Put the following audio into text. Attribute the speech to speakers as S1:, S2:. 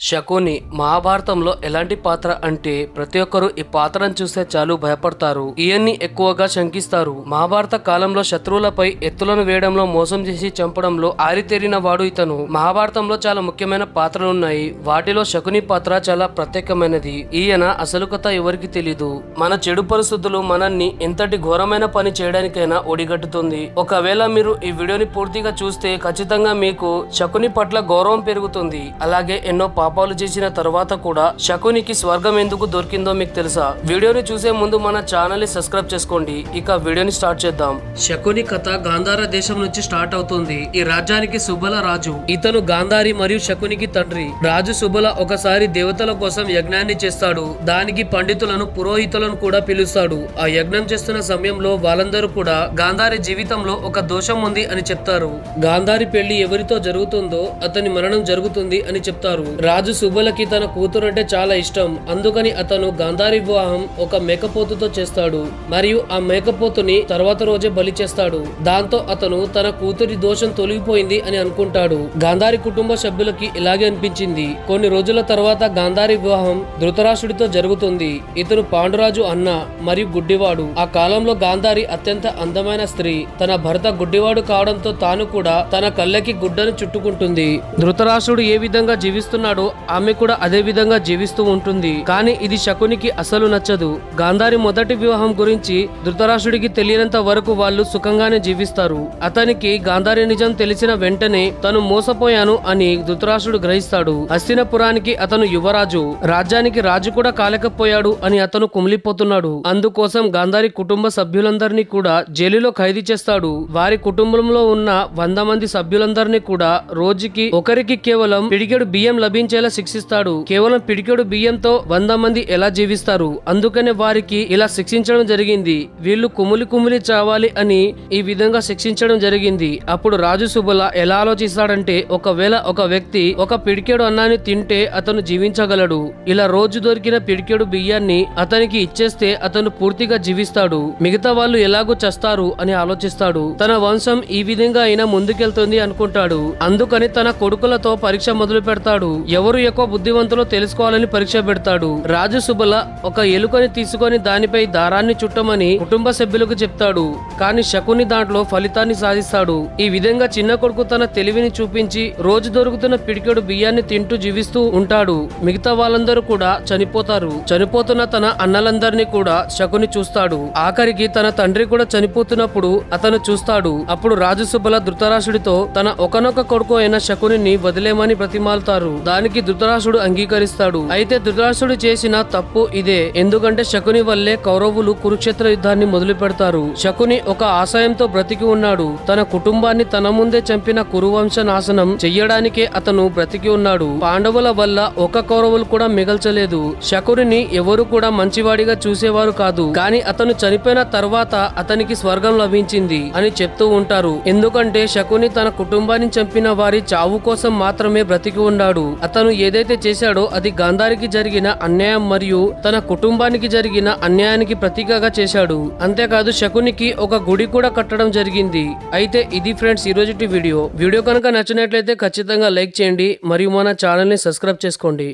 S1: శకుని మహాభారతంలో ఎలాంటి పాత్ర అంటే ప్రతి ఒక్కరు ఈ పాత్రను చూస్తే చాలు భయపడతారు. ఈయన్ని ఎక్కువగా శంకిస్తారు. మహాభారత కాలంలో శత్రువులపై ఎత్తులను వేయడంలో మోసం చేసి చంపడంలో ఆరితేరిన వాడు ఇతను. మహాభారతంలో చాలా ముఖ్యమైన పాత్రలున్నాయి. వాటిలో శకుని పాత్ర చాలా ప్రత్యేకమైనది. ఈయన అసలు కథ ఎవరికి తెలీదు. మన చెడు పరిస్థితులు మనల్ని ఎంతటి ఘోరమైన పని చేయడానికైనా ఒడిగట్టుతుంది. ఒకవేళ మీరు ఈ వీడియోని పూర్తిగా చూస్తే ఖచ్చితంగా మీకు శకుని పట్ల గౌరవం పెరుగుతుంది. అలాగే ఎన్నో పాపాలు చేసిన తర్వాత కూడా శకునికి స్వర్గం ఎందుకు దొరికిందో మీకు తెలుసా? వీడియోని చూసే ముందు మన ఛానల్ ని సబ్స్క్రైబ్ చేసుకోండి. ఇక వీడియోని స్టార్ట్ చేద్దాం. శకుని కథ గాంధార దేశం నుంచి స్టార్ట్ అవుతుంది. ఈ రాజ్యానికి సుబల రాజు. ఇతను గాంధారి మరియు శకునికి తండ్రి. రాజు సుబల ఒకసారి దేవతల కోసం యజ్ఞాన్ని చేస్తాడు. దానికి పండితులను పురోహితులను కూడా పిలుస్తాడు. ఆ యజ్ఞం చేస్తున్న సమయంలో వాళ్ళందరూ కూడా గాంధారి జీవితంలో ఒక దోషం ఉంది అని చెప్తారు. గాంధారి పెళ్లి ఎవరితో జరుగుతుందో అతని మరణం జరుగుతుంది అని చెప్తారు. రాజు సుబలకి తన కూతురు అంటే చాలా ఇష్టం. అందుకని అతను గాంధారి వివాహం ఒక మేకపోతుతో చేస్తాడు మరియు ఆ మేకపోతుని తర్వాత రోజే బలి చేస్తాడు. దాంతో అతను తన కూతురి దోషం తొలగిపోయింది అని అనుకుంటాడు. గాంధారి కుటుంబ సభ్యులకి ఇలాగే అనిపించింది. కొన్ని రోజుల తర్వాత గాంధారి వివాహం ధృతరాష్ట్రుడితో జరుగుతుంది. ఇతను పాండురాజు అన్న మరియు గుడ్డివాడు. ఆ కాలంలో గాంధారి అత్యంత అందమైన స్త్రీ. తన భర్త గుడ్డివాడు కావడంతో తాను కూడా తన కళ్ళకి గుడ్డను చుట్టుకుంటుంది. ధృతరాష్ట్రుడు ఏ విధంగా జీవిస్తున్నాడో ఆమె కూడా అదే విధంగా జీవిస్తూ ఉంటుంది. కానీ ఇది శకునికి అసలు నచ్చదు. గాంధారి మొదటి వివాహం గురించి ధృతరాష్ట్రుడికి తెలియనంత వరకు వాళ్ళు సుఖంగానే జీవిస్తారు. అతనికి గాంధారి నిజం తెలిసిన వెంటనే తను మోసపోయాను అని ధృతరాష్ట్రుడు గ్రహిస్తాడు. హస్తినపురానికి అతను యువరాజు. రాజ్యానికి రాజు కూడా కాలేకపోయాడు అని అతను కుమిలిపోతున్నాడు. అందుకోసం గాంధారి కుటుంబ సభ్యులందరినీ కూడా జైలులో ఖైదీ చేస్తాడు. వారి కుటుంబంలో ఉన్న 100 మంది సభ్యులందరినీ కూడా రోజుకి ఒకరికి కేవలం పిడికెడు బియ్యం లభించేలా శిక్షిస్తాడు. కేవలం పిడికెడు బియ్యంతో 100 మంది ఎలా జీవిస్తారు? అందుకనే వారికి ఇలా శిక్షించడం జరిగింది. వీళ్ళు కుమిలి చావాలి అని ఈ విధంగా శిక్షించడం జరిగింది. అప్పుడు రాజు సుబల ఎలా ఆలోచిస్తాడంటే, ఒకవేళ ఒక వ్యక్తి ఒక పిడికెడు అన్నాన్ని తింటే అతను జీవించగలడు. ఇలా రోజు దొరికిన పిడికెడు బియ్యాన్ని అతనికి ఇచ్చేస్తే అతను పూర్తిగా జీవిస్తాడు. మిగతా వాళ్ళు ఎలాగో చస్తారు అని ఆలోచిస్తాడు. తన వంశం ఈ విధంగా అయినా ముందుకెళ్తుంది అనుకుంటాడు. అందుకని తన కొడుకులతో పరీక్ష మొదలు పెడతాడు. ఎవరు ఎక్కువ బుద్ధివంతులో తెలుసుకోవాలని పరీక్ష పెడతాడు. రాజు సుబల ఒక ఎలుకని తీసుకొని దానిపై దారాన్ని చుట్టమని కుటుంబ సభ్యులకు చెప్తాడు. కానీ శకుని దాంట్లో ఫలితాన్ని సాధిస్తాడు. ఈ విధంగా చిన్న కొడుకు తన తెలివిని చూపించి రోజు దొరుకుతున్న పిడికెడు బియ్యాన్ని తింటూ జీవిస్తూ ఉంటాడు. మిగతా వాళ్ళందరూ కూడా చనిపోతారు. చనిపోతున్న తన అన్నలందరినీ కూడా శకుని చూస్తాడు. ఆఖరికి తన తండ్రి కూడా చనిపోతున్నప్పుడు అతను చూస్తాడు. అప్పుడు రాజు సుబల ధృతరాష్ట్రుడితో తన ఒకనొక కొడుకు అయిన శకుని వదిలేమని ప్రతిమాలుతారు. దానికి ధృతరాష్ట్రుడు అంగీకరిస్తాడు. అయితే ధృతరాష్ట్రుడు చేసిన తప్పు ఇదే. ఎందుకంటే శకుని వల్లే కౌరవులు కురుక్షేత్ర యుద్ధాన్ని మొదలు పెడతారు. శకుని ఒక ఆశయంతో బ్రతికి ఉన్నాడు. తన కుటుంబాన్ని తన ముందే చంపిన కురువంశ నాశనం చెయ్యడానికే అతను బ్రతికి ఉన్నాడు. పాండవుల వల్ల ఒక కౌరవులు కూడా మిగల్చలేదు. శకుని ఎవరు కూడా మంచివాడిగా చూసేవారు కాదు. కానీ అతను చనిపోయిన తర్వాత అతనికి స్వర్గం లభించింది అని చెప్తూ ఉంటారు. ఎందుకంటే శకుని తన కుటుంబాన్ని చంపిన వారి చావు కోసం మాత్రమే బ్రతికి ఉన్నాడు. అతను ఏదైతే చేశాడో అది గాంధారికి జరిగిన అన్యాయం మరియు తన కుటుంబానికి జరిగిన అన్యాయానికి ప్రతీకగా చేశాడు. అంతేకాదు శకునికి ఒక గుడి కూడా కట్టడం జరిగింది. అయితే ఇది ఫ్రెండ్స్ ఈరోజుటి వీడియో కనుక నచ్చినట్లయితే ఖచ్చితంగా లైక్ చేయండి మరియు మన ఛానల్ ని సబ్స్క్రైబ్ చేసుకోండి.